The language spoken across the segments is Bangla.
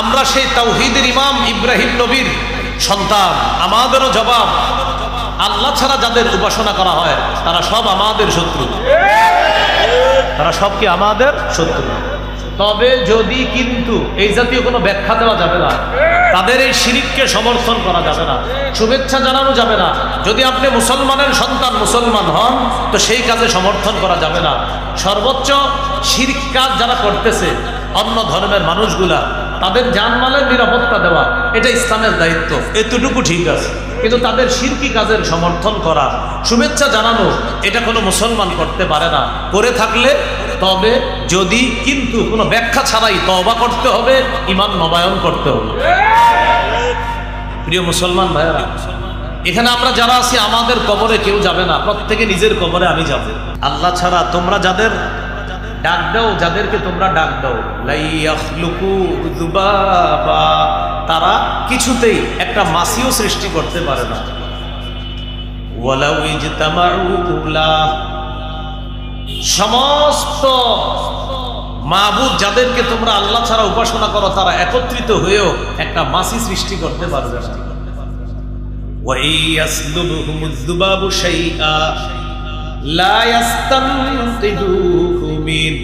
আমরা সেই তাওহীদের ইমাম ইব্রাহিম নবীর সন্তান। আমাদেরও জবাব, আল্লাহ ছাড়া যাদের উপাসনা করা হয় তারা সব আমাদের শত্রু, তারা সব কি আমাদের শত্রু। তবে যদি কিন্তু এই জাতীয় কোনো ব্যাখ্যা দেওয়া যাবে না, তাদের এই শিরিককে সমর্থন করা যাবে না, শুভেচ্ছা জানানো যাবে না। যদি আপনি মুসলমানের সন্তান মুসলমান হন তো সেই কাজে সমর্থন করা যাবে না। সর্বোচ্চ শিরক কাজ যারা করতেছে অন্য ধর্মের মানুষগুলা, তাদের জানমালের নিরাপত্তা দেওয়া এটা ইসলামের দায়িত্ব, এতটুকু ঠিক আছে। কিন্তু তাদের শিরকি কাজের সমর্থন করা, শুভেচ্ছা জানানো, এটা কোনো মুসলমান করতে পারে না। করে থাকলে তবে যদি কিন্তু কোনো ব্যাখ্যা ছাড়াই তওবা করতে হবে, ঈমান নবায়ন করতে হবে। প্রিয় মুসলমান ভাইয়েরা, এখানে আমরা যারা আছি আমাদের কবরে কেউ যাবে না, প্রত্যেকে নিজের কবরে আমি যাব। আল্লাহ ছাড়া তোমরা যাদের ডাক দাও, যাদেরকে তোমরা ডাক দাও, লা ইয়াখলুকু যুবাবা, তারা কিছুতেই একটা মাছিও সৃষ্টি করতে পারে না। ওয়ালাউ ইজতামাউ লা, সমস্ত মাবুদ যাদেরকে তোমরা আল্লাহ ছাড়া উপাসনা করো তারা একত্রিত হয়েও একটা মাছি সৃষ্টি করতে পারবে না। ওয়া ইয়াসলুবহুমুয যুবাবু শাইআ লা ইয়াস্তানকিযুহু মিন,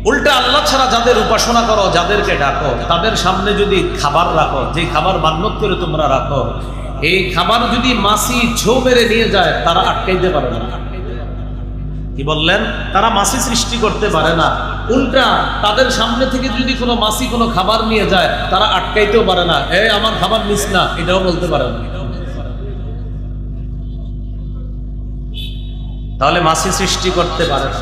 উল্টা আল্লাহ ছাড়া যাদের উপাসনা করো, যাদেরকে ডাকো, তাদের সামনে যদি খাবার রাখো, যে খাবার মান্যত করে তোমরা রাখো, এই খাবার যদি মাছি ছো মেরে নিয়ে যায় তারা আটকাইতে পারে না। কি বললেন? তারা মাছি সৃষ্টি করতে পারে না। উল্টা তাদের সামনে থেকে যদি কোনো মাছি কোনো খাবার নিয়ে যায় তারা আটকাইতেও পারে না, এই আমার খাবার নিস না, এটাও বলতে পারে না। তাহলে মাছি সৃষ্টি করতে পারে না।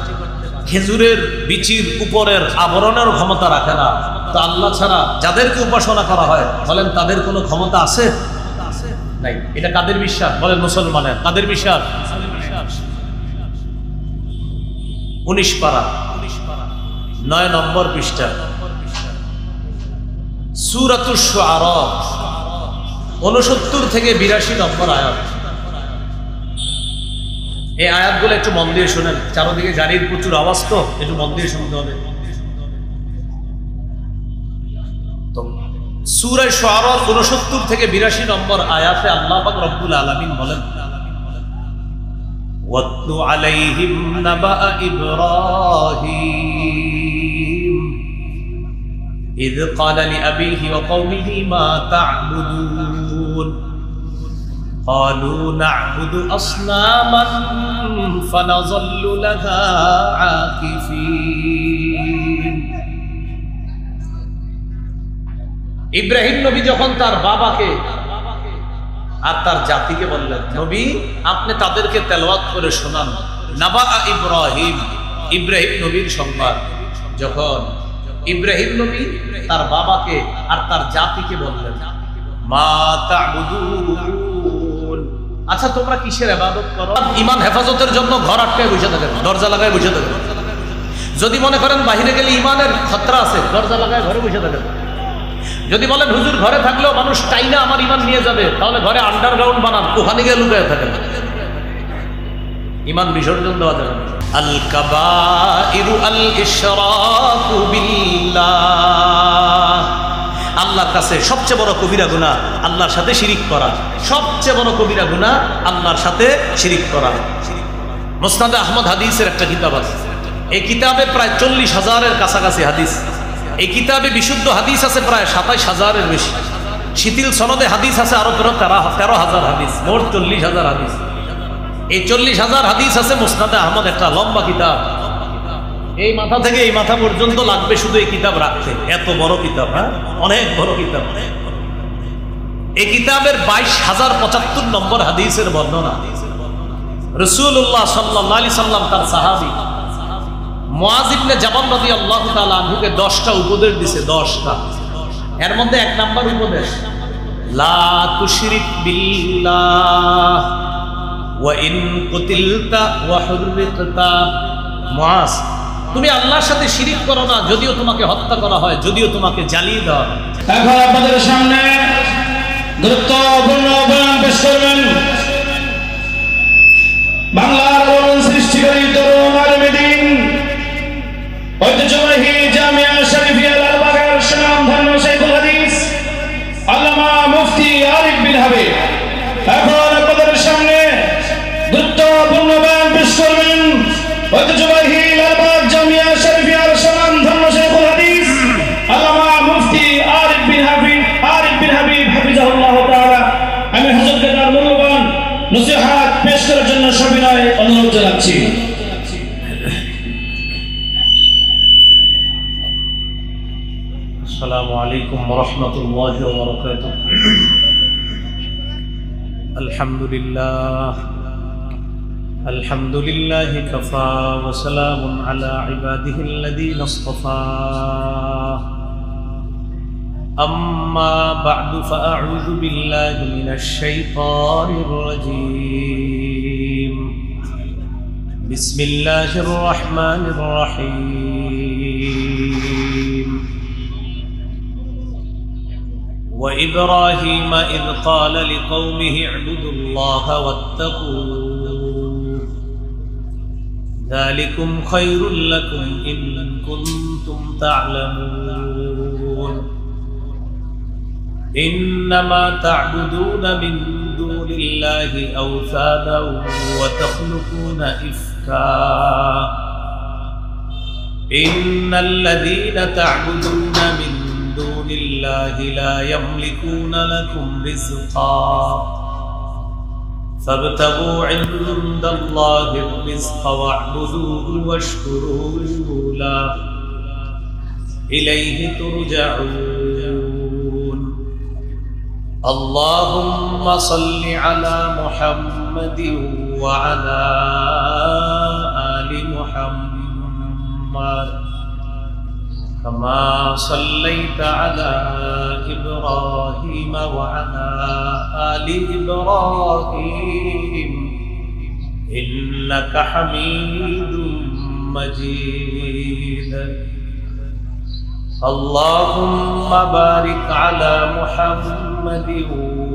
খেজুরের বিচির উপরের আবরণের ক্ষমতা রাখে না। তো আল্লাহ ছাড়া যাদেরকে উপাসনা করা হয় বলেন তাদের কোনো ক্ষমতা আছে? নাই। এটা কাদের বিশ্বাস? বলেন মুসলমানের। কাদের বিশ্বাস? 19 পারা 9 নম্বর পৃষ্ঠা, সূরাতুশ শুআরা 69 থেকে 82 নম্বর আয়াত। এই আয়াতগুলো একটু মন দিয়ে শুনেন, চারদিকে গাড়ির প্রচুর আওয়াজ, তো একটু মন দিয়ে শুনতে হবে। তো সূরা শুআরা 69 থেকে 82 নম্বর আয়াতে আল্লাহ পাক রব্বুল আলামিন বলেন, ওয়াতলু আলাইহিম নাবা ইব্রাহিম ইয ক্বালা লিআবিহি ওয়া কওমিহি মা তা'বুদুন قالوا نعبد أصناما فنظل لها عاكفين। ইব্রাহিম নবী যখন তার বাবাকে আর তার জাতিকে বললেন, নবী আপনি তাদেরকে তেলাওয়াত করে শোনান নাবা ইব্রাহিম, ইব্রাহিম নবীর সংবাদ। যখন ইব্রাহিম নবী তার বাবাকে আর তার জাতিকে বললেন, মা তা'বুদুন, আচ্ছা তোমরা কিসের ইবাদত করো? ঈমান হেফাজতের জন্য ঘর আটকায় বসে থাকেন, দরজা লাগায় বসে থাকেন। যদি মনে করেন বাহিরে গেলে ঈমানের খতরা আছে, দরজা লাগায় ঘরে বসে থাকেন। যদি বলেন হুজুর ঘরে থাকলেও মানুষ টাইনা আমার ঈমান নিয়ে যাবে, তাহলে ঘরে আন্ডারগ্রাউন্ড বানান, ওখানে গিয়ে লুকিয়ে থাকেন। ঈমান বিসর্জন দেওয়া যাবে না। আল কাবাইরু আল ইশরাকু বিল্লাহ, আল্লাহর কাছে সবচেয়ে বড় কবিরা গুনাহ আল্লাহর সাথে শিরিক করা। সবচেয়ে বড় কবিরা গুনাহ আল্লাহর সাথে শিরিক করা। মুসনাদে আহমদ হাদিসের একটা কিতাব আছে, এই কিতাবে প্রায় 40,000-এর কাছাকাছি হাদিস। এই কিতাবে বিশুদ্ধ হাদিস আছে প্রায় 27,000-এর বেশি। শিথিল সনদে হাদিস আছে আরো 13,000 হাদিস, মোট 40,000 হাদিস। এই 40,000 হাদিস আছে মুসনাদে আহমদ, একটা লম্বা কিতাব। এই মাথা থেকে এই মাথা পর্যন্ত লাগবে শুধু এই কিতাব রাখতে, এত বড় কিতাব। হ্যাঁ, অনেক বড় কিতাব। এই কিতাবের 22,075 নম্বর হাদিসের বর্ণনা। রাসূলুল্লাহ সাল্লাল্লাহু আলাইহি সাল্লাম তার সাহাবী মুআয ইবনে জাবাল রাদিয়াল্লাহু তাআলা আনহুকে 10টা উপদেশ দিয়েছে, 10টা। এর মধ্যে 1 নাম্বার উপদেশ, লা তুশরিক বিল্লাহ ওয়া ইন কুতিলতা ওয়া হুররিকতা। মুআয, তুমি আল্লাহর সাথে শিরিক করো না, যদিও তোমাকে হত্যা করা হয়, যদিও তোমাকে জ্বালিয়ে দেওয়া হয়। এখন আপনাদের সামনে গুরুত্বপূর্ণ বয়ান পেশ করবেন বাংলার তরুণ সৃষ্টিকারী তরুণ আলেমে দ্বীন ঐতিহ্যবাহী জামিয়া শরীফিয়া লালবাগের সুনামধন্য শেখ السلام عليكم ورحمة الله وبركاته. الحمد لله كفى وسلام على عباده الذين اصطفى. أما بعد فأعوذ بالله من الشيطان الرجيم. بسم الله الرحمن الرحيم. وإبراهيم إذ قال لقومه اعبدوا الله واتقوه ذلكم خير لكم إن كنتم تعلمون. إنما تعبدون من دون الله أوثانا وتخلقون إفكا إن الذين تعبدون من دون الله لا يملكون لكم رزقا فابتغوا عند الله الرزق واعبدوه واشكروا له إليه ترجعون. اللهم صل على محمد وعلى آل محمد كما صليت على إبراهيم وعلى آل إبراهيم إنك حميد مجيد. اللهم بارك على محمد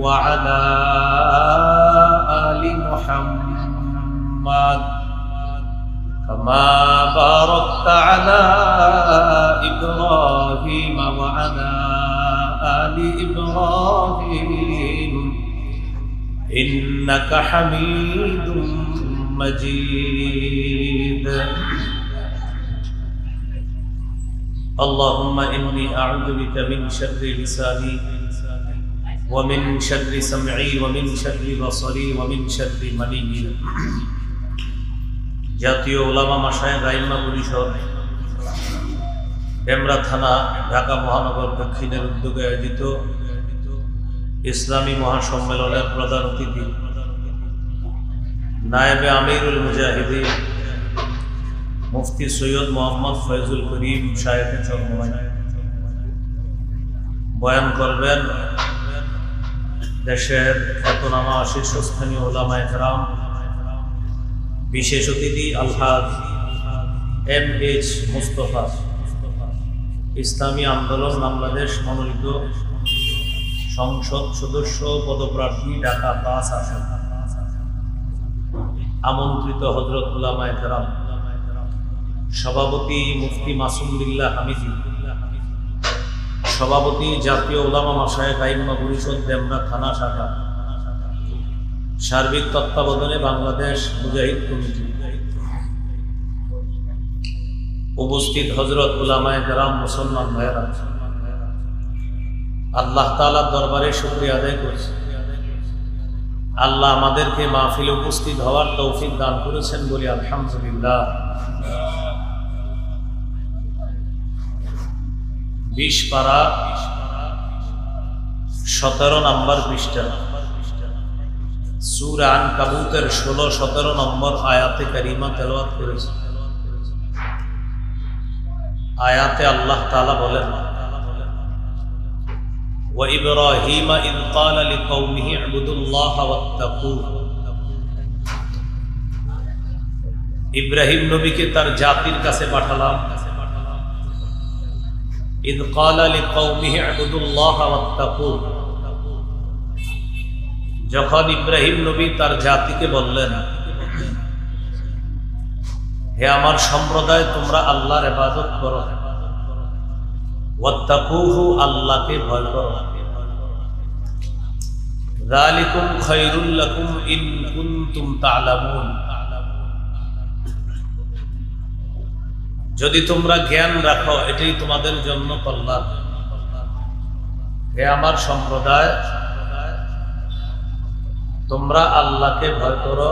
وعلى آل محمد كما باركت على إبراهيم وعلى آل إبراهيم إنك حميد مجيد. اللهم إني أعوذ بك من شر لساني ومن شر سمعي ومن شر بصري ومن شر مني. জাতীয় ওলামা মাশায়েখ আইম্মা পরিষদ ডেমরা থানা ঢাকা মহানগর দক্ষিণের উদ্যোগে আয়োজিত ইসলামী মহাসম্মেলনের প্রধান অতিথি নায়েবে আমিরুল মুজাহিদিন মুফতি সৈয়দ মোহাম্মদ ফয়জুল করিম সাহেবের চরমনায় বয়ান করবেন দেশের খ্যাতনামা শীর্ষস্থানীয় ওলামায়ে কেরাম, বিশেষ অতিথি আলহাজ এম.এইচ. মুস্তফা, ইসলামী আন্দোলন বাংলাদেশ মনোনীত সংসদ সদস্য পদপ্রার্থী ঢাকা ৫ আসন, আমন্ত্রিত হযরত উলামায়ে কেরাম, সভাপতি মুফতি মাসুম বিল্লাহ হামিদি, সভাপতি জাতীয় উলামা মাশায়েখ আইম্মা পরিষদ ডেমরা থানা শাখা, সার্বিক তত্ত্বাবধানে বাংলাদেশ মুজাহিদ কমিটি, উপস্থিত হযরত উলামায়ে কেরাম, মুসলমান ভাইয়েরা, আল্লাহ তাআলার দরবারে শুকরিয়া আদায় করছি। আল্লাহ আমাদেরকে মাহফিলে উপস্থিত হওয়ার তৌফিক দান করেছেন বলি আলহামদুলিল্লাহ। 20 পারা 17 নম্বর পৃষ্ঠা সূরা আনকাবুতের 16-17 নম্বর আয়াতে কারিমা তেলাওয়াত করেছে। আয়াতে আল্লাহ তাআলা বলেন, ওয়া ইব্রাহিমা ইয ক্বালা লিকাওমিহি ইবুদুল্লাহ ওয়াত্তাকুহ। ইব্রাহিম নবীকে তার জাতির কাছে পাঠালাম। ইয ক্বালা লিকাওমিহি ইবুদুল্লাহ ওয়াত্তাকুহ, যখন ইব্রাহিম নবী তার জাতিকে বললেন, হে আমার সম্প্রদায়, তোমরা আল্লাহর ইবাদত করো, ওয়াত্তাকুহু, আল্লাহকে ভয় করো, যালিকুম খায়রুল লাকুম ইন কুনতুম তা'লামুন, যদি তোমরা জ্ঞান রাখো এটাই তোমাদের জন্য কল্যাণ। হে আমার সম্প্রদায়, তোমরা আল্লাহকে ভয় করো,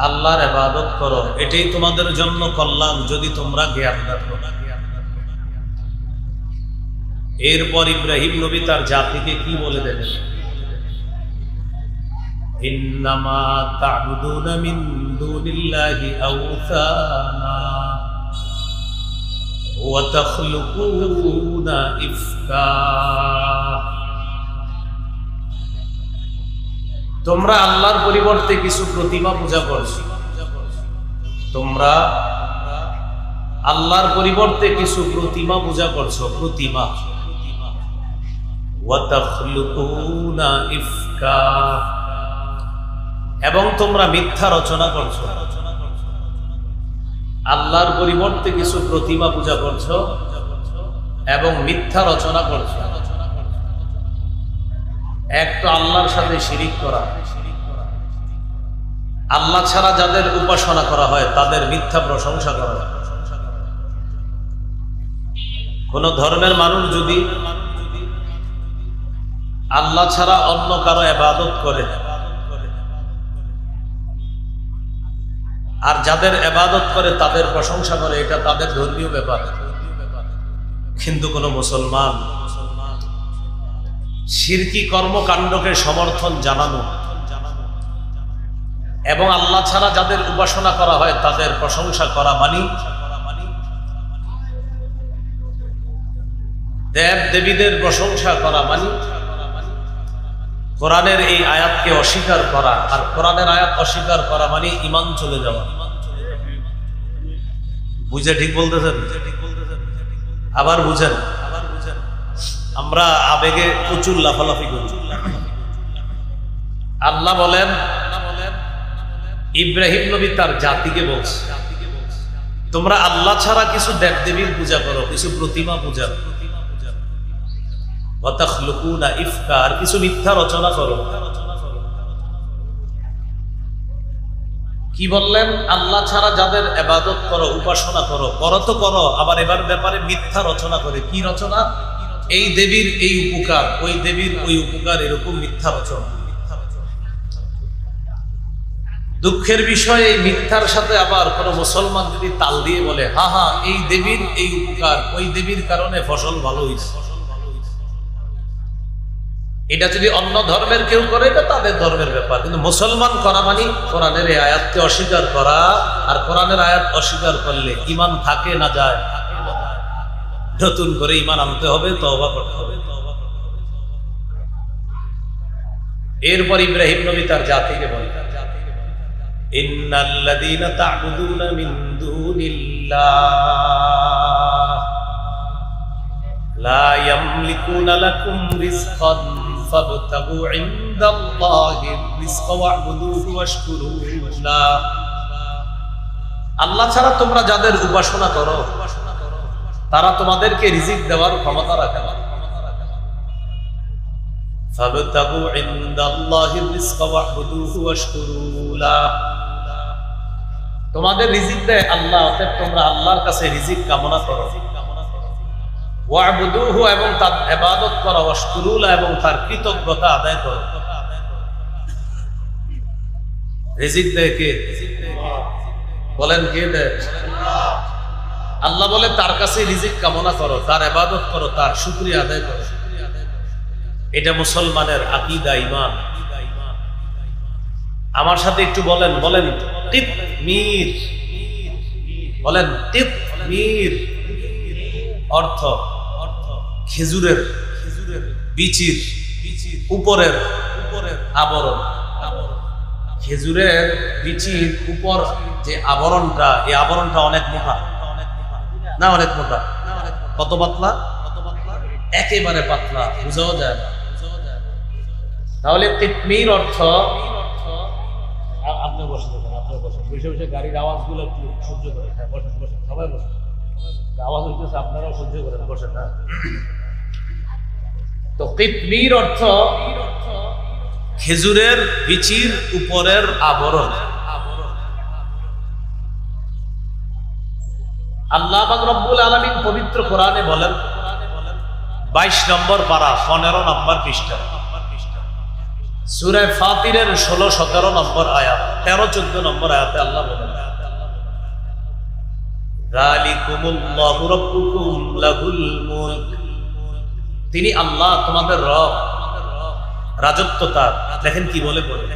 আল্লাহর ইবাদত করো, এটাই তোমাদের জন্য কল্যাণ যদি তোমরা জ্ঞান রাখো। এরপর ইব্রাহিম নবী তার জাতিকে কি বলে দেন? ইন্নামা তা'বুদুনা মিন দুনিল্লাহি আওসানা ওয়া তাখলুকুনা ইফকা। তোমরা আল্লাহর পরিবর্তে কিছু প্রতিমা পূজা করছো। তোমরা আল্লাহর পরিবর্তে কিছু প্রতিমা পূজা করছো, প্রতিমা। ওয়া তাখলুকুনা ইফকা, এবং তোমরা মিথ্যা রচনা করছো। আল্লাহর পরিবর্তে কিছু প্রতিমা পূজা করছো এবং মিথ্যা রচনা করছো। এক তো আল্লাহর সাথে শিরিক করা, আল্লাহ ছাড়া যাদের উপাসনা করা হয় তাদের মিথ্যা প্রশংসা করা। কোন ধর্মের মানুষ যদি আল্লাহ ছাড়া অন্য কারো ইবাদত করে আর যাদের ইবাদত করে তাদের প্রশংসা করে, এটা তাদের ধর্মীয় ব্যাপার। কিন্তু কোন মুসলমান শিরকি কর্মকাণ্ডকে সমর্থন জানানো এবং আল্লাহ ছাড়া যাদের উপাসনা করা হয় তাদের প্রশংসা করা মানি দেব দেবীদের প্রশংসা করা মানি কোরআনের এই আয়াতকে অস্বীকার করা। আর কোরআনের আয়াত অস্বীকার করা মানে ঈমান চলে যাওয়া। বুঝে ঠিক বলতেছেন? আবার বুঝেন। আমরা আবেগে প্রচুর লাফালাফি করি। আল্লাহ বলেন, ইব্রাহিম নবী তার জাতিকে বলছে, তোমরা আল্লাহ ছাড়া কিছু দেবদেবীর পূজা করো, কিছু প্রতিমা পূজা করো, ওয়া তাখলুকুনা ইফকা, আর কিছু মিথ্যা রচনা করো। কি বললেন? আল্লাহ ছাড়া যাদের ইবাদত করো, উপাসনা করো, করো তো করো, আবার এবার ব্যাপারে মিথ্যা রচনা করে। কি রচনা? এই দেবীর এই উপকার, ওই দেবীর ওই উপকার, এরকম মিথ্যা রচনা। দুঃখের বিষয়, এই মিথ্যার সাথে আবার কোন মুসলমান যদি তাল দিয়ে বলে, হা হা এই দেবীর এই উপকার, ওই দেবীর কারণে ফসল ভালো হয়েছে, এটা যদি অন্য ধর্মের কেউ করে এটা তাদের ধর্মের ব্যাপার। কিন্তু মুসলমান করা মানে কোরআনের এই আয়াতকে অস্বীকার করা। আর কোরআনের আয়াত অস্বীকার করলে ঈমান থাকে না যায়? নতুন করে ঈমান আনতে হবে, তওবা করতে হবে। এরপর ইব্রাহিম নবী তার জাতিকে বলেন, ইন্নাল্লাযীনা তা'বুদুনা মিন দুনিল্লাহ লা ইয়ামলিকুনা লাকুম রিজকান ফাবতাগু ইনদাল্লাহির রিজকা ওয়া'বুদুহু ওয়াশকুরু লাহ। আল্লাহ ছাড়া তোমরা যাদের উপাসনা করো তারা তোমাদেরকে রিজিক দেওয়ার ক্ষমতা রাখে না। ফাবতাগু ইনদাল্লাহির রিজকা ওয়া'বুদুহু ওয়াশকুরু লাহ। তোমাদের রিজিক দেয় আল্লাহ, অতএব তোমরা আল্লাহর কাছে রিজিক কামনা করো। ওয়া'বুদুহু, এবং তার ইবাদত করো। ওয়াশকুরু লাহ, এবং তার কৃতজ্ঞতা আদায় করো। রিজিক দেয় কে? বলেন কে দেয়? আল্লাহ বলে তার কাছে রিজিক কামনা করো, তার ইবাদত করো, তার শুকরিয়া আদায় করো। এটা মুসলমানের আকীদা, ঈমান। আমার সাথে একটু বলেন, বলেন তিতমির। বলেন তিতমির অর্থ খেজুরের বিচির উপরের আবরণ। খেজুরের বিচির উপর যে আবরণটা, এই আবরণটা অনেক মোটা না? অনেক মোটা। কত পাতলা? একেবারে পাতলা, বুঝাও যায় না। তাহলে তিতমির অর্থ, আপনি বসে থাকেন, আপনি বসে বসে বসে গাড়ির আওয়াজগুলো একটু সহ্য করেন। বসেন বসেন, সবাই বসেন। আওয়াজ হইতেছে, আপনারাও সহ্য করেন, বসেন না। তো কিতমির অর্থ খেজুরের বিচির উপরের আবরণ। আল্লাহ পাক রব্বুল আলামিন পবিত্র কোরআনে বলেন, 22 নম্বর পারা 15 নম্বর পৃষ্ঠা, সূরা ফাতিরের 16-17 নম্বর আয়াত, 13-14 নম্বর আয়াতে আল্লাহ বলেন, যালিকুমুল্লাহু রাব্বুকুম লাহুল মুলক তিনি আল্লাহ, তোমাদের রব, রাজত্ব তার। দেখেন কি বলে বলে,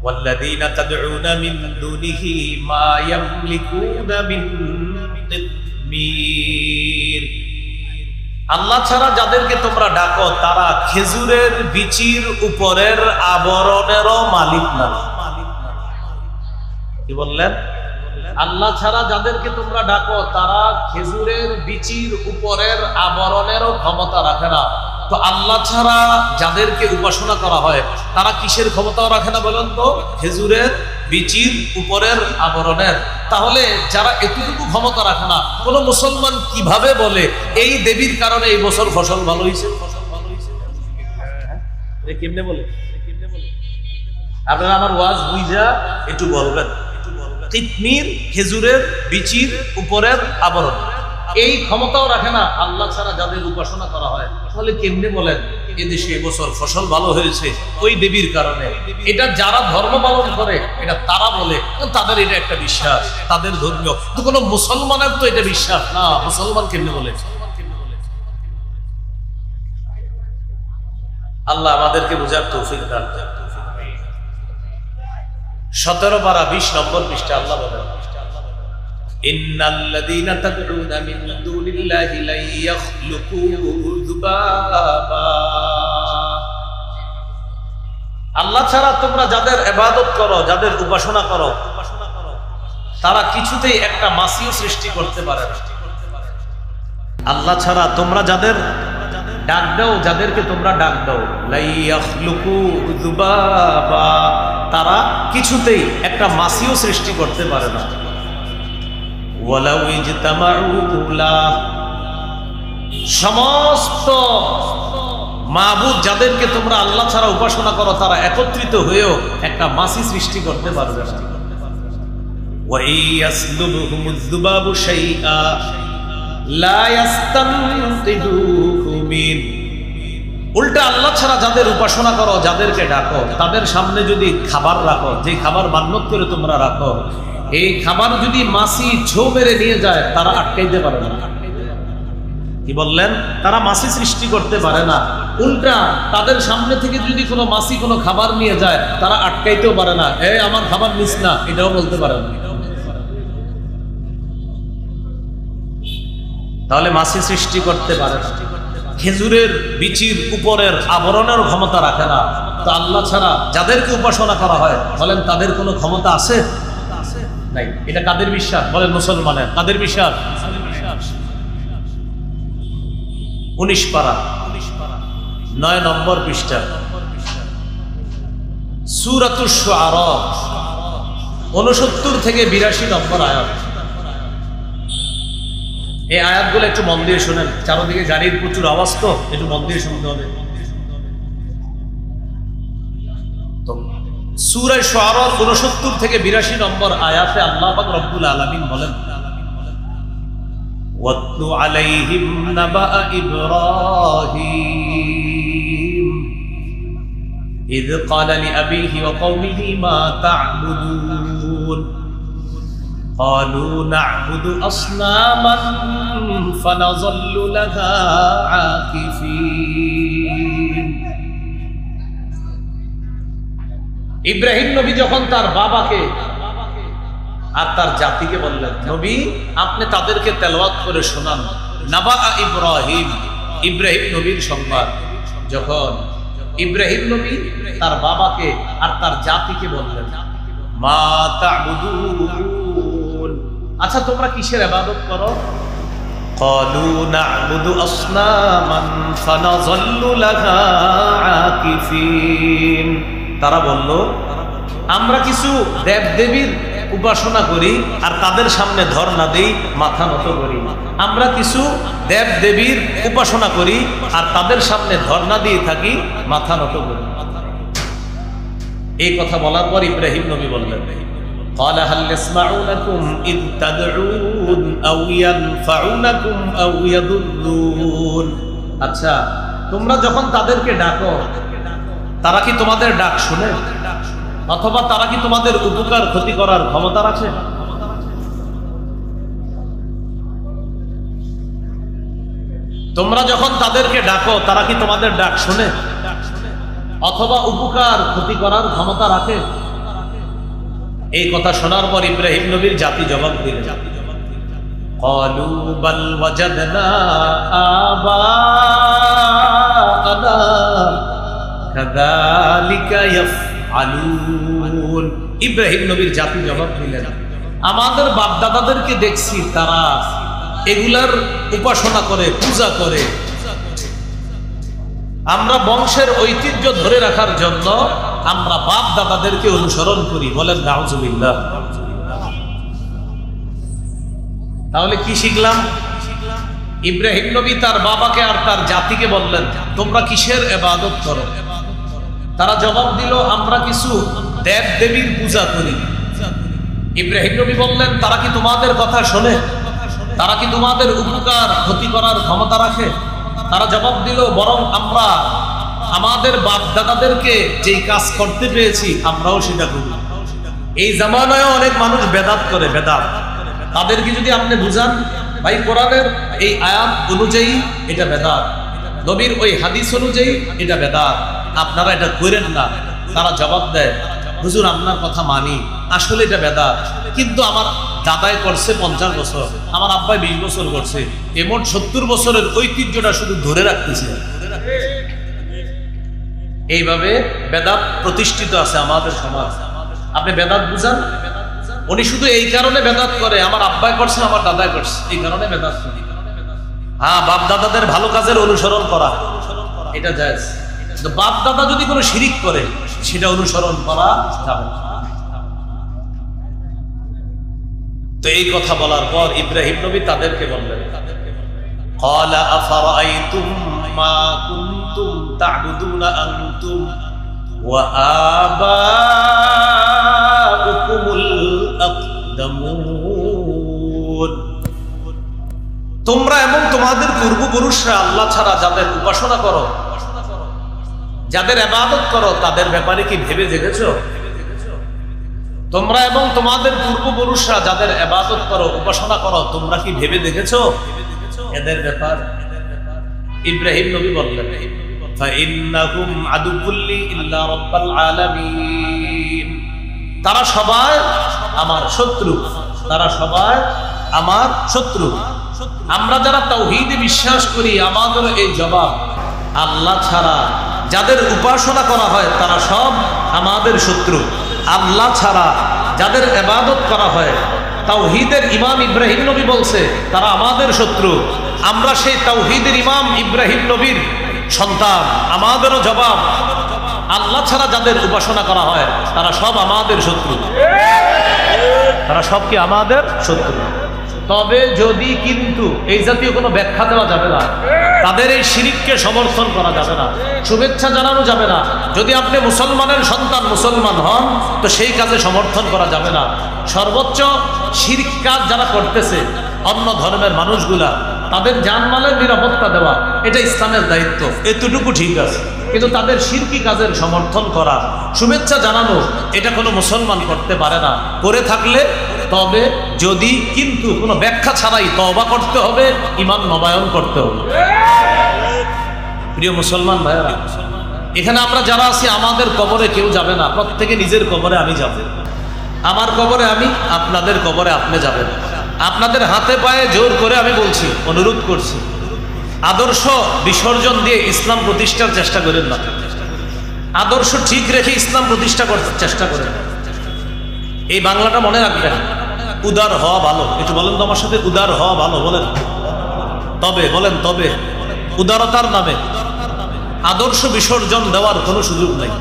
والذين تدعون من دونه ما يملكون من قطمير। আল্লাহ ছাড়া যাদেরকে তোমরা ডাকো তারা খেজুরের বিচির উপরের আবরণেরও মালিক না। কি বললেন? আল্লাহ ছাড়া যাদেরকে তোমরা ডাকো তারা খেজুরের বিচির উপরের আবরণেরও ক্ষমতা রাখে না। তো আল্লাহ ছাড়া যাদেরকে উপাসনা করা হয় তারা কিসের ক্ষমতাও রাখে না বলেন তো? খেজুরের বিচির উপরের আবরণের। তাহলে যারা এতটুকু ক্ষমতা রাখে না, কোন মুসলমান কিভাবে বলে এই দেবীর কারণে এই বছর ফসল ভালো হয়েছে? কেমনে বলে? আপনারা আমার ওয়াজ বুঝা একটু বলবেন। কিতমির খেজুরের বিচির উপরের আবরণ, এই ক্ষমতাও রাখে না আল্লাহ ছাড়া যাদের উপাসনা করা হয়। তাহলে কেমনে বলেন এদেশে এবছর ফসল ভালো হয়েছে ওই দেবীর কারণে? এটা যারা ধর্ম পালন করে এটা তারা বলে, তাদের এটা একটা বিশ্বাস, তাদের ধর্মীয়। তো কোনো মুসলমানের তো এটা বিশ্বাস না। মুসলমান কেমনে বলে? আল্লাহ আমাদেরকে বুঝার তৌফিক দান। 17 পারা 20 নম্বর পৃষ্ঠা আল্লাহ বলেন, ইন্নাল্লাযীনা তাদউনা মিন দুনিল্লাহি লা ইয়াখলুকু যুবাবা। আল্লাহ ছাড়া তোমরা যাদের ইবাদত করো, যাদের উপাসনা করো, তারা কিছুতেই একটা মাছিও সৃষ্টি করতে পারে না। আল্লাহ ছাড়া তোমরা যাদের ডাক দাও, যাদেরকে তোমরা ডাক দাও, লা ইয়াখলুকু যুবাবা, তারা কিছুতেই একটা মাছিও সৃষ্টি করতে পারে না। ওয়ালাউ ইজতামাউ লা, সমস্ত মাবুদ যাদেরকে তোমরা আল্লাহ ছাড়া উপাসনা করো তারা একত্রিত হয়েও একটা মাছি সৃষ্টি করতে পারবে না। ওয়া ইয়াসলুবহুমুয যুবাবু শাইআ লা ইয়াস্তানকিদুহু মিন। উল্টা আল্লাহ ছাড়া যাদের উপাসনা করো, যাদেরকে ডাকো, তাদের সামনে যদি খাবার রাখো, যে খাবার মান্যত করে তোমরা রাখো, এই খাবার যদি মাছি ছো মেরে নিয়ে যায় তারা আটকাইতে পারে না। কি বললেন? তারা মাছি সৃষ্টি করতে পারে না। উল্টা তাদের সামনে থেকে যদি কোনো মাছি কোনো খাবার নিয়ে যায় তারা আটকাইতেও পারে না, এই আমার খাবার নিস না, এটাও বলতে পারে না। তাহলে মাছি সৃষ্টি করতে পারে না। খেজুরের বিচির উপরের আবরণের ক্ষমতা রাখে না। তো আল্লাহ ছাড়া যাদেরকে উপাসনা করা হয় বলেন তাদের কোনো ক্ষমতা আছে? নাই। এটা কাদের বিশ্বাস বলেন? মুসলমানের। কাদের বিশ্বাস? 19 পারা 9 নম্বর পৃষ্ঠা সূরাতুশ শুআরা 69 থেকে 82 নম্বর আয়াত। এই আয়াতগুলো একটু মন দিয়ে শুনেন, চারদিকে গাড়ির প্রচুর আওয়াজ, তো একটু মন দিয়ে শুনতে হবে। তো সূরা শুআরা 69 থেকে 82 নম্বর আয়াতে আল্লাহ পাক রব্বুল আলামিন বলেন, ওয়াতলু আলাইহিম নাবা ইব্রাহিম ইয ক্বালা লিআবিহি ওয়া কওমিহি মা তা'বুদুন قالوا نعبد أصناما فنظل لها عاكفين। ইব্রাহিম নবী যখন তার বাবাকে আর তার জাতিকে বললেন, নবী আপনি তাদেরকে তেলাওয়াত করে শোনান নাবা ইব্রাহিম, ইব্রাহিম নবীর সংবাদ। যখন ইব্রাহিম নবী তার বাবাকে আর তার জাতিকে বললেন, মা তা'বুদুন, আচ্ছা তোমরা কিসের ইবাদত করো? ক্বালু না'বুদু আসনামান ফানাযাল্লু লাহা আকিফিন। তারা বলল আমরা কিছু দেবদেবীর উপাসনা করি আর তাদের সামনে ধর্ণা দেই, মাথা নত করি। আমরা কিছু দেবদেবীর উপাসনা করি আর তাদের সামনে ধর্ণা দিয়ে থাকি, মাথা নত করি। এই কথা বলার পর ইব্রাহিম নবী বললেন, قال هل يسمعونكم إذ تدعون أو ينفعونكم أو يضرون। আচ্ছা তোমরা যখন তাদেরকে ডাকো তারা কি তোমাদের ডাক শুনে, অথবা তারা কি তোমাদের উপকার ক্ষতি করার ক্ষমতা রাখে? তোমরা যখন তাদেরকে ডাকো তারা কি তোমাদের ডাক শুনে অথবা উপকার ক্ষতি করার ক্ষমতা রাখে? এই কথা শোনার পর ইব্রাহিম নবীর জাতি জবাব দিলেন, ক্বালু বাল ওয়াজাদনা আবাআনা কাযালিকা ইয়াফআলুন। ইব্রাহিম নবীর জাতি জবাব দিলেন, আমাদের বাপ দাদাদেরকে দেখছি তারা এগুলার উপাসনা করে, পূজা করে। আমরা বংশের ঐতিহ্য ধরে রাখার জন্য আমরা বাপ দাদাদেরকে অনুসরণ করি। বলেন নাউজুবিল্লাহ। তাহলে কি শিখলাম? ইব্রাহিম নবী তার বাবাকে আর তার জাতিকে বললেন, তোমরা কিসের ইবাদত করো? তারা জবাব দিল, আমরা কিছু দেব দেবীর পূজা করি। ইব্রাহিম নবী বললেন, তারা কি তোমাদের কথা শোনে? তারা কি তোমাদের উপকার ক্ষতি করার ক্ষমতা রাখে? তারা জবাব দিল, বরং আমরা আমাদের বাপ দাদাদেরকে যেই কাজ করতে পেয়েছি আমরাও সেটা করি। এই জামানায় অনেক মানুষ বেদাত করে, বেদাত। তাদেরকে যদি আপনি বুঝান, ভাই কোরআনের এই আয়াত অনুযায়ী এটা বেদাত, নবীর ওই হাদিস অনুযায়ী এটা বেদাত, আপনারা এটা করেন না। তারা জবাব দেয়, হুজুর আপনার কথা মানি, আসলে এটা বেদাত, কিন্তু আমার দাদাই করছে 50 বছর, আমার আব্বাই 20 বছর করছে, এমন 70 বছরের ঐতিহ্যটা শুধু ধরে রাখতেছে। এইভাবে বেদাত প্রতিষ্ঠিত আছে আমাদের সমাজ। আপনি বেদাত বুঝান, উনি শুধু এই কারণে বেদাত করে, আমার আব্বাই করছে, আমার দাদাই করছে, এই কারণে বেদাত করে। হ্যাঁ, বাপ দাদাদের ভালো কাজের অনুসরণ করা এটা জায়েজ, কিন্তু বাপ দাদা যদি কোনো শিরিক করে সেটা অনুসরণ করা যাবে না। তো এই কথা বলার পর ইব্রাহিম নবী তাদেরকে বললেন, ক্বালা আফারাআইতুম মা কুনতুম তা'বুদুনা আনতুম ওয়া আবাউকুমুল আকদামুন। তোমরা এবং তোমাদের পূর্বপুরুষরা আল্লাহ ছাড়া যাদের উপাসনা করো, যাদের ইবাদত করো, তাদের ব্যাপারে কি ভেবে দেখেছো? তোমরা এবং তোমাদের পূর্বপুরুষরা যাদের ইবাদত করো, উপাসনা করো, তোমরা কি ভেবে দেখেছো এদের ব্যাপার? ইব্রাহিম নবী বললেন, ফাইন্নাহুম আদুউল্লি ইল্লা রাব্বাল আলামিন। তারা সবাই আমার শত্রু, তারা সবাই আমার শত্রু। আমরা যারা তাওহীদে বিশ্বাস করি, আমাদের এই জবাব, আল্লাহ ছাড়া যাদের উপাসনা করা হয় তারা সব আমাদের শত্রু। আল্লাহ ছাড়া যাদের ইবাদত করা হয়, তাওহীদের ইমাম ইব্রাহিম নবী বলছে তারা আমাদের শত্রু। আমরা সেই তাওহীদের ইমাম ইব্রাহিম নবীর সন্তান। আমাদেরও জবাব, আল্লাহ ছাড়া যাদের উপাসনা করা হয় তারা সব আমাদের শত্রু, তারা সব কি আমাদের শত্রু। তবে যদি কিন্তু এই জাতীয় কোনো ব্যাখ্যা দেওয়া যাবে না, তাদের এই শিরিককে সমর্থন করা যাবে না, শুভেচ্ছা জানানো যাবে না। যদি আপনি মুসলমানের সন্তান মুসলমান হন তো সেই কাজে সমর্থন করা যাবে না। সর্বোচ্চ শিরক কাজ যারা করতেছে অন্য ধর্মের মানুষগুলা, তাদের জানমালের নিরাপত্তা দেওয়া এটা ইসলামের দায়িত্ব, এতটুকু ঠিক আছে। কিন্তু তাদের শিরকি কাজের সমর্থন করা, শুভেচ্ছা জানানো, এটা কোনো মুসলমান করতে পারে না। করে থাকলে তবে যদি কিন্তু কোনো ব্যাখ্যা ছাড়াই তওবা করতে হবে, ঈমান নবায়ন করতে হবে। প্রিয় মুসলমান ভাইরা, এখানে আমরা যারা আছি আমাদের কবরে কেউ যাবে না, প্রত্যেকে নিজের কবরে আমি যাব। আমার কবরে আমি, আপনাদের কবরে আপনি যাবেন। আপনাদের হাতে পায়ে জোর করে আমি বলছি, অনুরোধ করছি, আদর্শ বিসর্জন দিয়ে ইসলাম প্রতিষ্ঠার চেষ্টা করেন না। আদর্শ ঠিক রেখে ইসলাম প্রতিষ্ঠা করতে চেষ্টা করেন। এই বাংলাটা মনে রাখবেন, উদার হওয়া ভালো। একটু বলেন তো আমার সাথে, উদার হওয়া ভালো। বলেন তবে, বলেন তবে। উদারতার নামে আদর্শ বিসর্জন দেওয়ার কোনো সুযোগ নেই।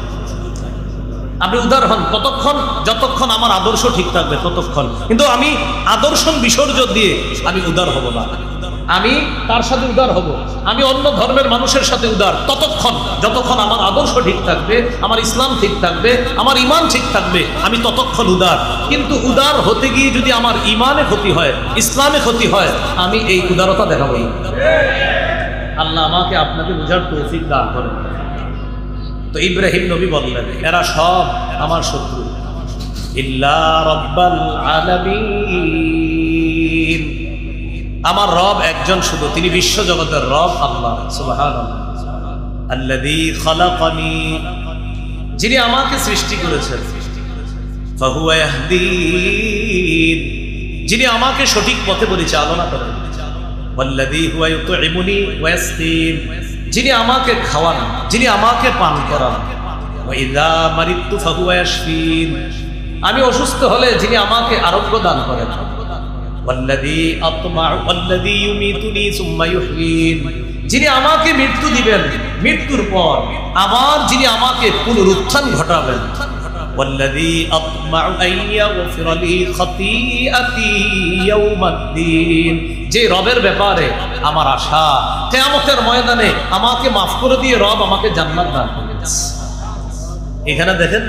আপনি উদার হন ততক্ষণ যতক্ষণ আমার আদর্শ ঠিক থাকবে ততক্ষণ, কিন্তু আমি আদর্শ বিসর্জন দিয়ে আমি উদার হব না। আমি তার সাথে উদার হব, আমি অন্য ধর্মের মানুষের সাথে উদার ততক্ষণ যতক্ষণ আমার আদর্শ ঠিক থাকবে, আমার ইসলাম ঠিক থাকবে, আমার ঈমান ঠিক থাকবে, আমি ততক্ষণ উদার। কিন্তু উদার হতে গিয়ে যদি আমার ঈমানে ক্ষতি হয়, ইসলামে ক্ষতি হয়, আমি এই উদারতা দেখাবো না। আল্লাহ আমাকে আপনাকে বুঝার তৌফিক দান করেন। তো ইব্রাহিম নবী বললেন, এরা সব আমার শত্রু, ইল্লা রাব্বাল আলামিন, আমার রব একজন শুধু, তিনি বিশ্ব জগতের রব আল্লাহ সুবহানাল্লাহ। আল্লাযী খালাকানি, যিনি আমাকে সৃষ্টি করেছেন, ফাহুয়া ইয়াহদিন, যিনি আমাকে সঠিক পথে পরিচালনা করেন, ওয়াল্লাযী হুয়া ইউতঈমুনি ওয়া ইয়াসকিন, যিনি আমাকে খাওয়ান, যিনি আমাকে পান করান, ওয়া ইযা মারিদতু ফাহুয়া ইয়াশফিন, আমি অসুস্থ হলে যিনি আমাকে আরোগ্য দান করেন, ওয়াল্লাযী আতমাউ ওয়াল্লাযী ইউমিতুনি সুম্মা ইউহয়িন, যিনি আমাকে মৃত্যু দিবেন, মৃত্যুর পর আবার যিনি আমাকে পুনরুত্থান ঘটাবেন, ওয়াল্লাযী আতমাউ আন ইয়াগফিরা লি খাতীআতি ইয়াউমাদ্দিন, যে রবের ব্যাপারে আমার আশা কিয়ামতের ময়দানে আমাকে মাফ করে দিয়ে রব আমাকে জান্নাত দান করবেন। এখানে দেখেন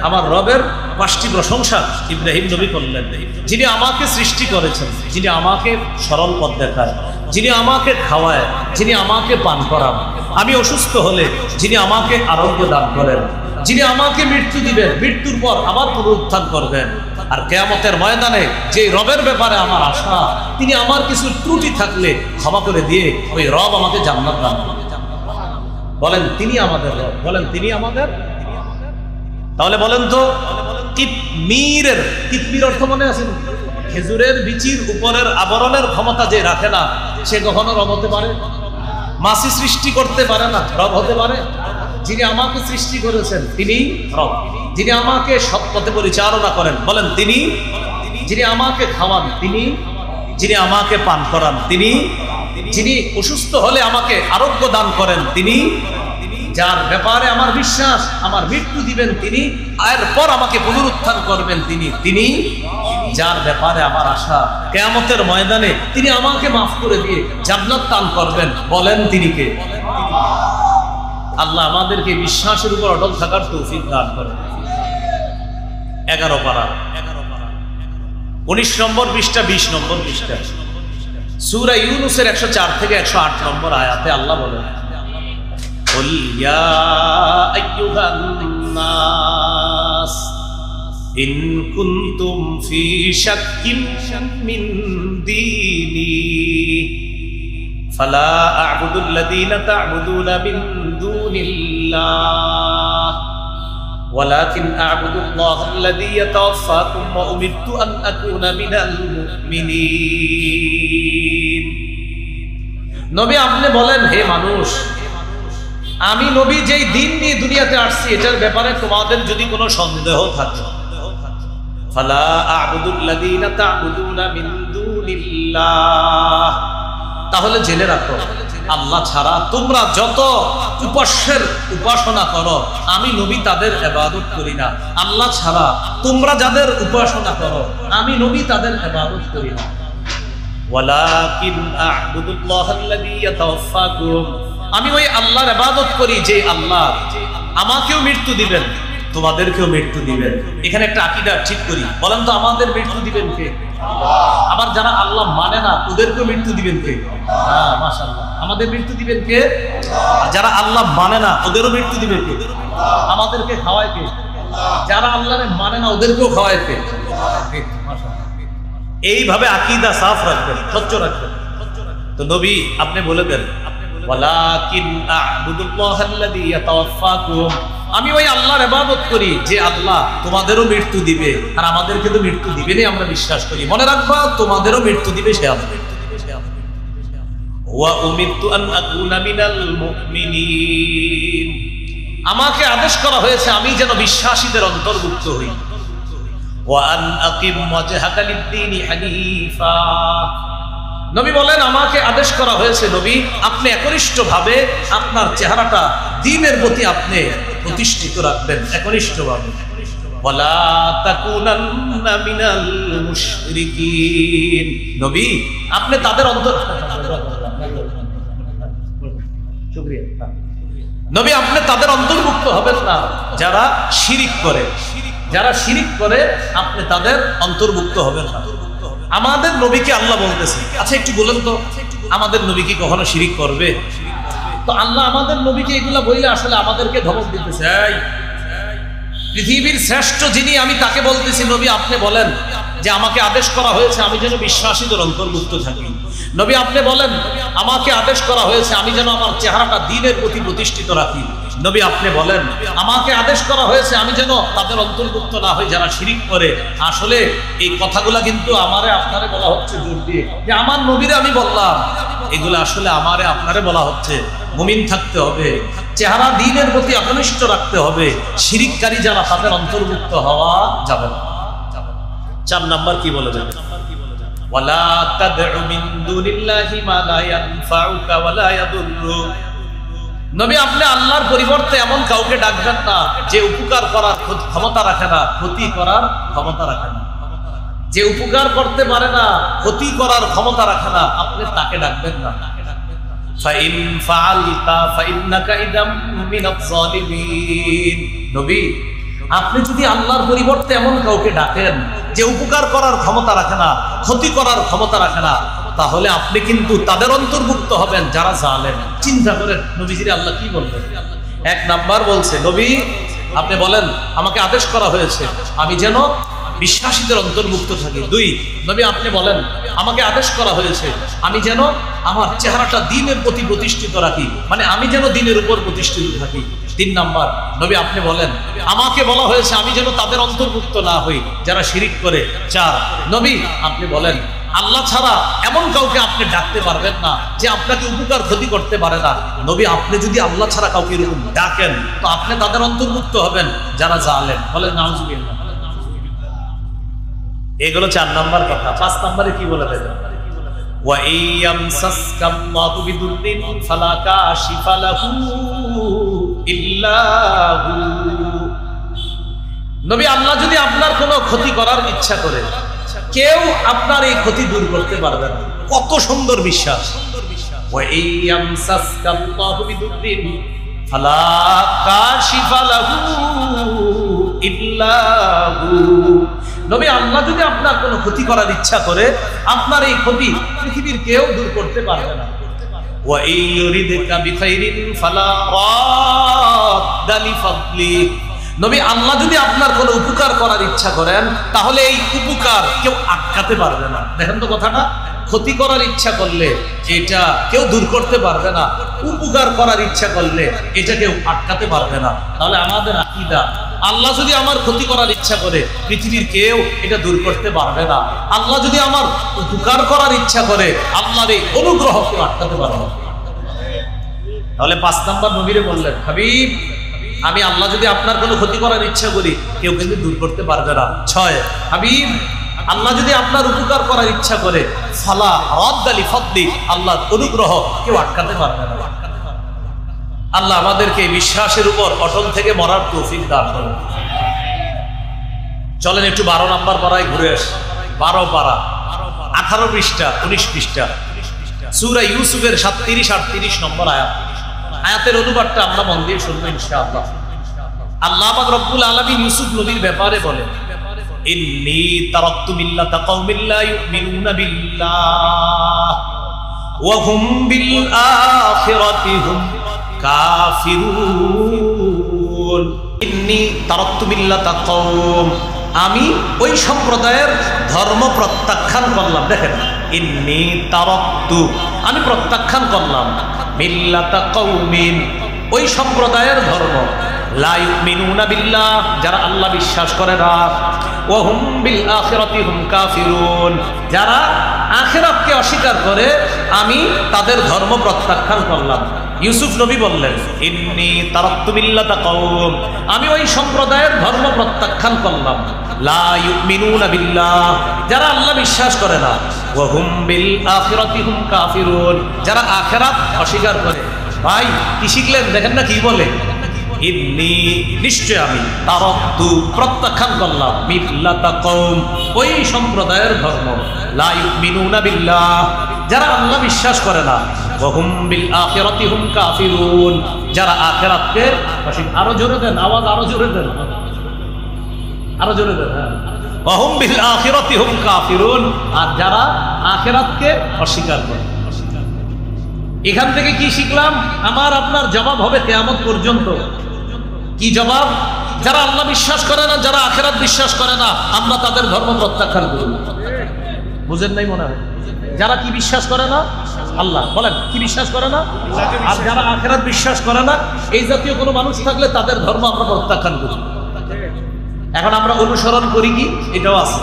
আমার রবের 5টি প্রশংসা ইব্রাহিম নবী করলেন, যিনি আমাকে সৃষ্টি করেছেন, যিনি আমাকে সরল পথ দেখায়, যিনি আমাকে খাওয়ায়, যিনি আমাকে পান করান, আমি অসুস্থ হলে যিনি আমাকে আরোগ্য দান করেন, যিনি আমাকে মৃত্যু দিবেন, মৃত্যুর পর আবার পুনরুত্থান করবেন, আর কিয়ামতের ময়দানে যে রবের ব্যাপারে আমার আশা, তিনি আমার কিছু ত্রুটি থাকলে ক্ষমা করে দিয়ে ওই রব আমাকে জান্নাত দান করবেন। বলেন তিনি আমাদের রব, বলেন তিনি আমাদের। তাহলে বলেন তো কিতমিরের, কিতমির অর্থ মনে আছে? খেজুরের বিচির উপরের আবরণের ক্ষমতা যে রাখে না, সে কখনো রব হতে পারে? মাছি সৃষ্টি করতে পারে না, রব হতে পারে? যিনি আমাকে সৃষ্টি করেছেন তিনি রব, যিনি আমাকে সৎ পথে পরিচালনা করেন, বলেন তিনি। যিনি আমাকে খাওয়ান তিনি, যিনি আমাকে পান করান তিনি, যিনি অসুস্থ হলে আমাকে আরোগ্য দান করেন তিনি, যার ব্যাপারে আমার বিশ্বাস আমার মৃত্যু দিবেন তিনি, এরপর আমাকে পুনরুত্থান করবেন তিনি, তিনি যার ব্যাপারে আমার আশা কিয়ামতের ময়দানে তিনি আমাকে মাফ করে দিয়ে জান্নাত দান করবেন, বলেন তিনি কে? আল্লাহ আমাদেরকে বিশ্বাসের উপর অটল থাকার তৌফিক দান করেন। 11 পারা 19 নম্বর পৃষ্ঠা 20 নম্বর পৃষ্ঠা সূরা ইউনূসের 104 থেকে 108 নম্বর আয়াতে আল্লাহ বলেন, قل يا أيها الناس إن كنتم في شك من ديني فلا أعبد الذين تعبدون من دون الله ولكن أعبد الله الذي يتوفاكم وأمرت أن أكون من المؤمنين। নবী আপনি বলেন, হে মানুষ, আমি নবী যেই দিন নিয়ে দুনিয়াতে আসছি এটার ব্যাপারে তোমাদের যদি কোনো সন্দেহ থাকে, ফালা আ'বুদুল্লাযীনা তা'বুদুনা মিন দুনিল্লাহ, তাহলে জেনে রাখো আল্লাহ ছাড়া তোমরা যত উপাস্যের উপাসনা করো আমি নবী তাদের ইবাদত করি না। আল্লাহ ছাড়া তোমরা যাদের উপাসনা করো আমি নবী তাদের ইবাদত করি না। ওয়ালাকিন আ'বুদুল্লাহাল্লাযী ইয়াতাওয়াফাকুম, আমি ওই আল্লাহর ইবাদত করি যে আল্লাহ আমাকেও মৃত্যু দিবেন তোমাদেরকেও মৃত্যু দিবেন। এখানে একটা আকীদা ঠিক করি, বলেন তো আমাদের মৃত্যু দিবেন কে? আবার যারা আল্লাহ মানে না ওদেরকেও মৃত্যু দিবেন কে? হ্যাঁ মাশাআল্লাহ, আমাদের মৃত্যু দিবেন কে? যারা আল্লাহ মানে না ওদেরও মৃত্যু দিবেন কে? আমাদেরকে খাওয়ায় কে? যারা আল্লাহরে মানে না ওদেরকেও খাওয়ায় কে? এইভাবে আকীদা সাফ রাখবেন, স্বচ্ছ রাখবেন। তো নবী আপনি বলে দেন, ওয়ালাকিন আ'বুদুল্লাহাল্লাযী ইয়াতাওয়াফাকুম, আমি ওই আল্লাহর ইবাদত করি যে আল্লাহ তোমাদেরও মৃত্যু দিবে আর আমাদেরকে তো মৃত্যু দিবেনই আমরা বিশ্বাস করি। মনে রাখবা তোমাদেরও মৃত্যু দিবে সে আল্লাহ। ওয়া উমিরতু আন আকুনা মিনাল মুমিনিন, আমাকে আদেশ করা হয়েছে আমি যেন বিশ্বাসীদের অন্তর্ভুক্ত হই। ওয়া আন আকিম ওয়াজহাকা লিদ-দীনি হানিফা, নবী বলেন আমাকে আদেশ করা হয়েছে নবী আপনি একনিষ্ঠভাবে আপনার চেহারাটা দ্বীনের প্রতি আপনি প্রতিষ্ঠিত রাখবেন একনিষ্ঠভাবে। ওয়ালা তাকুনান্না মিনাল মুশরিকিন, নবী আপনি তাদের নবী আপনি তাদের অন্তর্ভুক্ত হবেন না যারা শিরিক করে, যারা শিরিক করে আপনি তাদের অন্তর্ভুক্ত হবেন না। আমাদের নবীকে আল্লাহ বলতেছে, আচ্ছা একটু বলেন তো আমাদের নবী কি কখনো শিরিক করবে? তো আল্লাহ আমাদের নবীকে এগুলা বললে আসলে আমাদেরকে ধমক দিতেছে, এই পৃথিবীর শ্রেষ্ঠ যিনি আমি তাকে বলতেছি নবী আপনি বলেন যে আমাকে আদেশ করা হয়েছে আমি যেন বিশ্বাসীদের অন্তর্ভুক্ত থাকি। নবী আপনি বলেন আমাকে আদেশ করা হয়েছে আমি যেন আমার চেহারাটা দ্বীনের প্রতি প্রতিষ্ঠিত রাখি। নবী আপনি বলেন আমাকে আদেশ করা হয়েছে আমি যেন তাদের অন্তর্ভুক্ত না হই যারা শিরিক করে। আসলে এই কথাগুলা কিন্তু আমারে আপনারে বলা হচ্ছে জোর দিয়ে, যে আমার নবীরে আমি বললাম, এগুলো আসলে আমারে আপনারে বলা হচ্ছে। মুমিন থাকতে হবে, চেহারা দ্বীনের প্রতি একনিষ্ঠ রাখতে হবে, শিরিককারী যারা তাদের অন্তর্ভুক্ত হওয়া যাবে না। 4 নাম্বার কি বলে দেবে? ওয়ালা তাদউ মিন দুনিল্লাহি মা লা ইয়ানফাউকা ওয়ালা ইয়াদুররুক। নবী আপনি আল্লাহর পরিবর্তে এমন কাউকে ডাকবেন না যে উপকার করার ক্ষমতা রাখে না, ক্ষতি করার ক্ষমতা রাখে না। যে উপকার করতে পারে না, ক্ষতি করার ক্ষমতা রাখে না, আপনি তাকে ডাকবেন না। ফাইন ফাআলতা ফাইন্নাকা ইদাম মিনাজ জালিমিন। নবী আপনি যদি আল্লাহর পরিবর্তে এমন কাউকে ডাকেন যে উপকার করার ক্ষমতা রাখে না, ক্ষতি করার ক্ষমতা রাখে না, তাহলে আপনি কিন্তু তাদের অন্তর্ভুক্ত হবেন যারা জালেম। চিন্তা করেন নবীজিরে আল্লাহ কি বলবেন। 1 নাম্বার বলছে নবী আপনি বলেন আমাকে আদেশ করা হয়েছে আমি যেন বিশ্বাসীদের অন্তর্ভুক্ত থাকি। 2 নবী আপনি বলেন আমাকে আদেশ করা হয়েছে আমি যেন আমার চেহারাটা দ্বীনের প্রতি প্রতিষ্ঠিত রাখি, মানে আমি যেন দ্বীনের উপর প্রতিষ্ঠিত থাকি। 3 নাম্বার নবী আপনি বলেন আমাকে বলা হয়েছে আমি যেন তাদের অন্তর্ভুক্ত না হই যারা শিরিক করে। 4 নবী আপনি বলেন আল্লাহ ছাড়া এমন কাউকে আপনি ডাকতে পারবেন না যে আপনাকে উপকার ক্ষতি করতে পারে না। নবী আপনি যদি আল্লাহ ছাড়া কাউকে এরকম ডাকেন তো আপনি তাদের অন্তর্ভুক্ত হবেন যারা জালেম। বলেন নাউজুবিল্লাহ। এগুলো 4 নাম্বার কথা। 5 নাম্বারে কি বলে দেন? ওয়া ইয়ামসাসকাল্লাহু বিদুররিন ফালা কাশিফা লাহু ইল্লা হু। নবী আল্লাহ যদি আপনার কোনো ক্ষতি করার ইচ্ছা করে কেউ আপনার এই ক্ষতি দূর করতে পারবে না। কত সুন্দর বিশ্বাস। ওয়া ইয়ামসাসকাল্লাহু বিদুররিন ফালা কাশিফা লাহু ইল্লা হু। নবী আল্লাহ যদি আপনার কোনো ক্ষতি করার ইচ্ছা করে আপনার এই ক্ষতি পৃথিবীর কেউ দূর করতে পারবে না। ওয়া ইউরিদকা বিখাইরিন ফালা রাদ্দা লিফাদলি। নবী আল্লাহ যদি আপনার কোনো উপকার করার ইচ্ছা করেন তাহলে এই উপকার কেউ আটকাতে পারবে না। দেখেন তো কথাটা, ক্ষতি করার ইচ্ছা করলে এটা কেউ দূর করতে পারবে না, উপকার করার ইচ্ছা করলে এটা কেউ আটকাতে পারবে না। তাহলে আমাদের আকীদা আল্লাহ যদি আমার ক্ষতি করার ইচ্ছা করে পৃথিবীর কেউ এটা দূর করতে পারবে না। আল্লাহ যদি আমার উপকার করার ইচ্ছা করে আল্লাহর এই অনুগ্রহ কেউ আটকাতে পারবে না। তাহলে 5 নাম্বার নবীরে বললেন হাবিব আমি আল্লাহ যদি আপনার কোনো ক্ষতি করার ইচ্ছা করি কেউ কিন্তু দূর করতে পারবে না। 6 হাবিব আল্লাহ যদি আপনার উপকার করার ইচ্ছা করে ফালা রাদ্দা লিফাদলি, আল্লাহর অনুগ্রহ কেউ আটকাতে পারবে না। আল্লাহ আমাদেরকে বিশ্বাসের উপর অটল থেকে মরার তৌফিক দান করুন। চলেন একটু 12 নাম্বার পারায় ঘুরে আসি। 12 পারা 18 পৃষ্ঠা 19 পৃষ্ঠা সূরা ইউসুফের 37 38 নম্বর আয়াত। আয়াতের অনুবাদটা আমরা মন দিয়ে শুনবো ইনশাআল্লাহ। আল্লাহ পাক রব্বুল আলামিন ইউসুফ নবীর ব্যাপারে বলেন ইন্নী তারাকতু মিল্লাতা কওমিন লা ইউমিনুনা বিল্লাহ ওয়া হুম বিল আখিরাতি হুম কাফিরুন। ইন্নী তারাকতু মিল্লাতা কওম, আমি ওই সম্প্রদায়ের ধর্ম প্রত্যাখ্যান করলাম। দেখেন ইন্নী তারাকতু, আমি প্রত্যাখ্যান করলাম মিল্লাতা কওমিন, ওই সম্প্রদায়ের ধর্ম লা ইউমিনুনা বিল্লাহ, যারা আল্লাহ বিশ্বাস করে না, ওয়া হুম বিল আখিরাতি হুম কাফিরুন, যারা আখিরাতকে অস্বীকার করে আমি তাদের ধর্ম প্রত্যাখ্যান করলাম। ইউসুফ নবী বললেন ইন্নী তারাকতু মিল্লাতা কওম, আমি ওই সম্প্রদায়ের ধর্ম প্রত্যাখ্যান করলাম লা ইউমিনুনা বিল্লাহ, যারা আল্লাহ বিশ্বাস করে না, ওয়া হুম বিল আখিরাতি হুম কাফিরুন, যারা আখিরাত অস্বীকার করে। ভাই কি শিখলেন? দেখেন না কি বলে, ইন্নী নিশ্চয় আমি তারাকতু প্রত্যাখ্যান করলাম মিল্লাতা কওম, ওই সম্প্রদায়ের ধর্ম লা ইউমিনুনা বিল্লাহ, যারা আল্লাহ বিশ্বাস করে না, ওয়া হুম বিল আখিরাতি হুম কাফিরুন, যারা আখিরাতকে অস্বীকার। আরো জোরে দেন, আওয়াজ আরো জোরে দেন, আরো জোরে দেন। ওয়া হুম বিল আখিরাতি হুম কাফিরুন, আর যারা আখিরাতকে অস্বীকার করে। এখান থেকে কি শিখলাম? আমার আপনার জবাব হবে কিয়ামত পর্যন্ত। কি জবাব? যারা আল্লাহ বিশ্বাস করে না, যারা আখিরাত বিশ্বাস করে না, আমরা তাদের ধর্ম প্রত্যাখ্যান করব। বুঝেন নাই মনে হয়? যারা কি বিশ্বাস করে না? আল্লাহ। বলেন কি বিশ্বাস করে না? আর যারা আখিরাত বিশ্বাস করে না, এই জাতীয় কোনো মানুষ থাকলে তাদের ধর্ম আমরা প্রত্যাখ্যান করি। এখন আমরা অনুসরণ করি কি? এটাও আছে,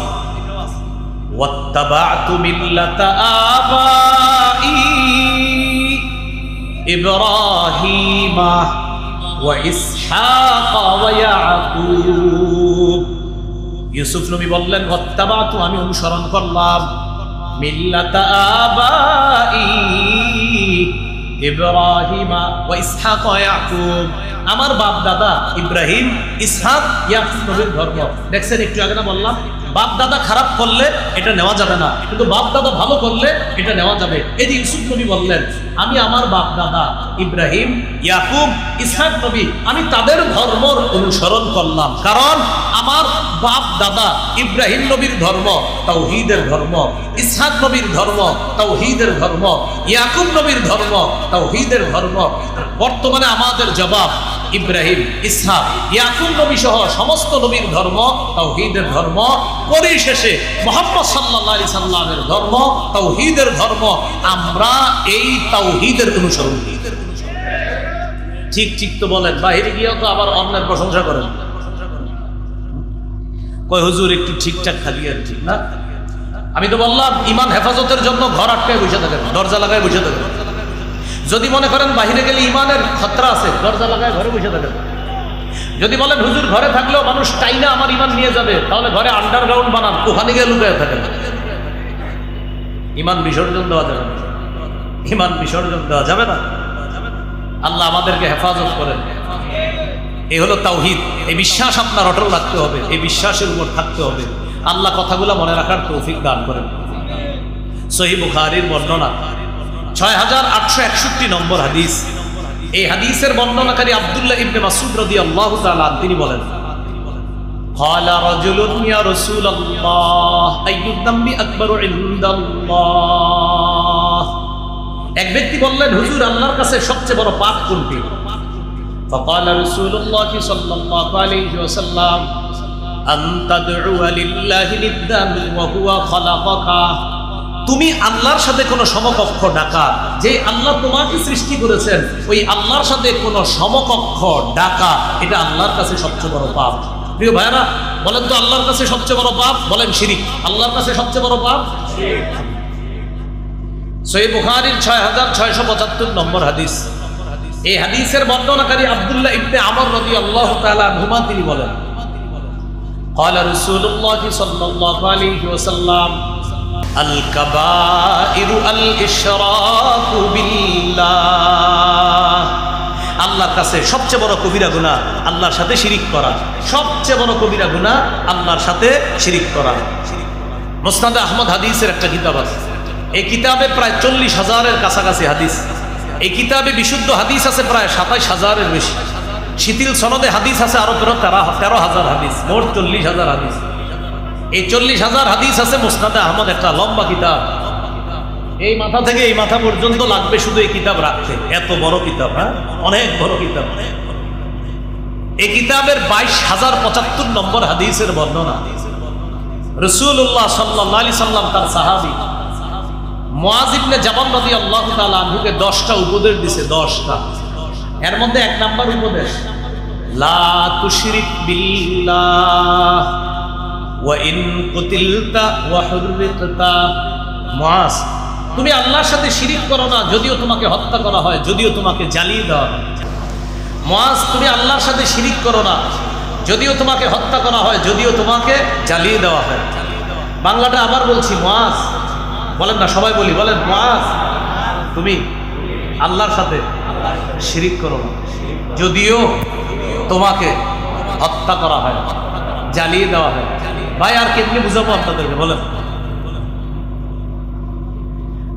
ওয়াত্তাবা'তু মিল্লাতা আবাই ইব্রাহিমা ওয়া ইসহাক ওয়া ইয়াকুব। ইউসুফ নবী বললেন ওয়াত্তাবা'তু, আমি অনুসরণ করলাম, মিল্লাতা আবাই ইব্রাহিমা ওয়া ইসহাক ওয়া ইয়াকুব, আমার বাপ দাদা ইব্রাহিম, ইসহাক, ইয়াকুব নবীর ধর্ম। দেখছেন একটু আগে না বললাম, বাপ দাদা খারাপ করলে এটা নেওয়া যাবে না, কিন্তু বাপ দাদা ভালো করলে এটা নেওয়া যাবে। এই যে ইউসুফ নবী বললেন আমি আমার বাপ দাদা ইব্রাহিম, ইয়াকুব, ইসহাক নবী, আমি তাদের ধর্ম অনুসরণ করলাম, কারণ আমার বাপ দাদা ইব্রাহিম নবীর ধর্ম তাওহীদের ধর্ম, ইসহাক নবীর ধর্ম তাওহীদের ধর্ম, ইয়াকুব নবীর ধর্ম তাওহীদের ধর্ম। বর্তমানে আমাদের জবাব ইব্রাহিম, ইসহাক, ইয়াকুব নবী সহ সমস্ত নবীর ধর্ম তাওহীদের ধর্ম। পরিশেষে মুহাম্মদ সাল্লাল্লাহু আলাইহি সাল্লামের ধর্ম তাওহীদের ধর্ম। আমরা এই তাওহীদের অনুসরণ করি। ঠিক ঠিক তো বলেন, বাইরে গিয়েও তো আবার অন্যের প্রশংসা করেন, কয় হুজুর একটু ঠিকঠাক থাকি আর ঠিক না। আমি তো বললাম ঈমান হেফাজতের জন্য ঘর আটকায় বসে থাকেন, দরজা লাগায় বসে থাকেন। যদি মনে করেন বাহিরে গেলে ঈমানের খতরা আছে, দরজা লাগায় ঘরে বসে থাকেন। যদি বলেন হুজুর ঘরে থাকলেও মানুষ টাইনা আমার ঈমান নিয়ে যাবে, তাহলে ঘরে আন্ডারগ্রাউন্ড বানান, ওখানে গিয়ে লুকিয়ে থাকেন। ঈমান বিসর্জন দেওয়া যাবে না, ঈমান বিসর্জন দেওয়া যাবে না। আল্লাহ আমাদেরকে হেফাজত করেন। এই হলো তাওহীদ। এই বিশ্বাস আপনার অটল রাখতে হবে, এই বিশ্বাসের উপর থাকতে হবে। আল্লাহ কথাগুলো মনে রাখার তৌফিক দান করেন। সহিহ বুখারীর বর্ণনা 6861 নম্বর হাদিস। এই হাদিসের বর্ণনাকারী আব্দুল্লাহ ইবনে মাসউদ রাদিয়াল্লাহু তাআলা তিনি বলেন, ক্বালা রাজুলুন ইয়া রাসূলুল্লাহ আইয়ুদ যামবি আকবারু ইনদাল্লাহ। এক ব্যক্তি বললেন হুজুর আল্লাহর কাছে সবচেয়ে বড় পাপ কোনটি? ফাকালা রাসূলুল্লাহ সাল্লাল্লাহু আলাইহি ওয়াসাল্লাম আন তাদউ লিল্লাহি নিদ্দান ওয়া হুয়া খালাকাকা। তুমি আল্লাহর সাথে কোনো সমকক্ষ ডাকা, যে আল্লাহ তোমাকে সৃষ্টি করেছেন ওই আল্লাহর সাথে কোনো সমকক্ষ ডাকা, এটা আল্লাহর কাছে সবচেয়ে বড় পাপ। প্রিয় ভাইরা বলেন তো আল্লাহর কাছে সবচেয়ে বড় পাপ, বলেন শিরক। আল্লাহর কাছে সবচেয়ে বড় পাপ শিরক। সহিহ বুখারীর 6675 নম্বর হাদিস। এই হাদিসের বর্ণনাকারী আব্দুল্লাহ ইবনে আমর রাদিয়াল্লাহু তাআলা আনহুমা তিনি বলেন, ক্বালা রাসূলুল্লাহ সাল্লাল্লাহু আলাইহি ওয়াসাল্লাম আল কাবাইরু আল ইশরাকু বিল্লাহ। আল্লাহর কাছে সবচেয়ে বড় কবিরা গুনাহ আল্লাহর সাথে শিরিক করা। সবচেয়ে বড় কবিরা গুনাহ আল্লাহর সাথে শিরিক করা। মুসনাদ আহমদ হাদিসের একটা কিতাব আছে, এই কিতাবে প্রায় 40,000-এর কাছাকাছি হাদিস। এই কিতাবে বিশুদ্ধ হাদিস আছে প্রায় 27,000-এর বেশি। শিথিল সনদে হাদিস আছে আরো 13,000 হাদিস, মোট 40,000 হাদিস। এই 40,000 হাদিস আছে মুসনাদে আহমদ, একটা লম্বা কিতাব। এই মাথা থেকে এই মাথা পর্যন্ত লাগবে শুধু এই কিতাব রাখতে, এত বড় কিতাব। হ্যাঁ, অনেক বড় কিতাব। এই কিতাবের 22,075 নম্বর হাদিসের বর্ণনা। রাসূলুল্লাহ সাল্লাল্লাহু আলাইহি সাল্লাম তার সাহাবী মুআয ইবনে জাবাল রাদিয়াল্লাহু তাআলা আনহুকে 10টা উপদেশ দিয়েছে, 10টা। এর মধ্যে 1 নাম্বার উপদেশ, লা তুশরিক বিল্লাহ ওয়া ইন কুতিলতা ওয়া হুররিকতা। মুআয, তুমি আল্লাহর সাথে শিরিক করো না, যদিও তোমাকে হত্যা করা হয়, যদিও তোমাকে জ্বালিয়ে দেওয়া হয়। মুআয, তুমি আল্লাহর সাথে শিরিক করো না, যদিও তোমাকে হত্যা করা হয়, যদিও তোমাকে জ্বালিয়ে দেওয়া হয়। বাংলাটা আবার বলছি, মুআয, বলেন না সবাই বলি, বলেন মুআয, তুমি আল্লাহর সাথে শিরিক করো না, যদিও তোমাকে হত্যা করা হয়, জ্বালিয়ে দেওয়া হয়। ভাই আর কেমনি বুঝাবো আপনাদেরকে, বলেন।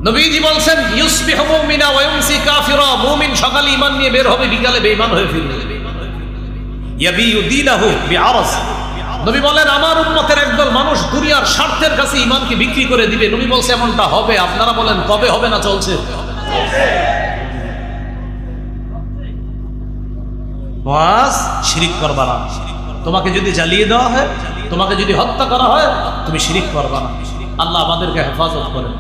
নবীজি বলছেন ইউসবিহু মুমিনা ওয়া ইউমসি কাফিরা। মুমিন সকালে ঈমান নিয়ে বের হবে, বিকালে বেঈমান হয়ে ফিরবে। ইয়াবিউ দীনাহু বিআরস। নবী বলেন আমার উম্মতের একদল মানুষ দুনিয়ার স্বার্থের কাছে ঈমানকে বিক্রি করে দিবে। নবী বলছে এমনটা হবে। আপনারা বলেন কবে হবে না চলছে? মুআয, শিরিক করবা না। তোমাকে যদি জ্বালিয়ে দেওয়া হয়, তোমাকে যদি হত্যা করা হয়, তুমি শিরিক করবা না। আল্লাহ আমাদেরকে হেফাজত করেন।